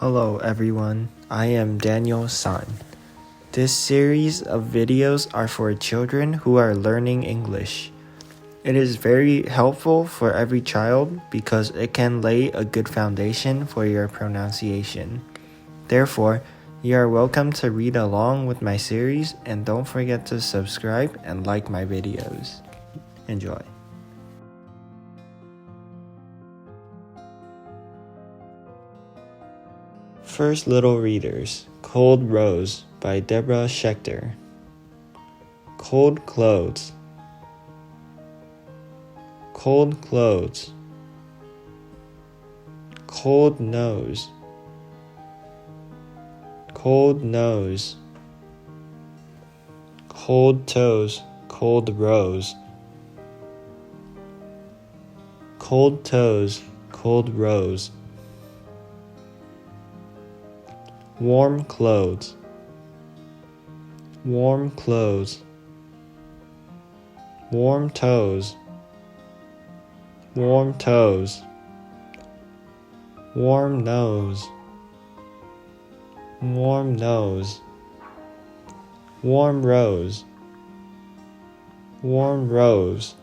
Hello everyone, I am Daniel San. This series of videos are for children who are learning English. It is very helpful for every child because it can lay a good foundation for your pronunciation. Therefore, you are welcome to read along with my series and don't forget to subscribe and like my videos. Enjoy. First Little Readers, Cold Rose by Deborah Schecter. Cold clothes. Cold clothes. Cold nose. Cold nose. Cold toes, cold rose. Cold toes, cold rose. Warm clothes. Warm clothes. Warm toes. Warm toes. Warm nose. Warm nose. Warm rose. Warm rose.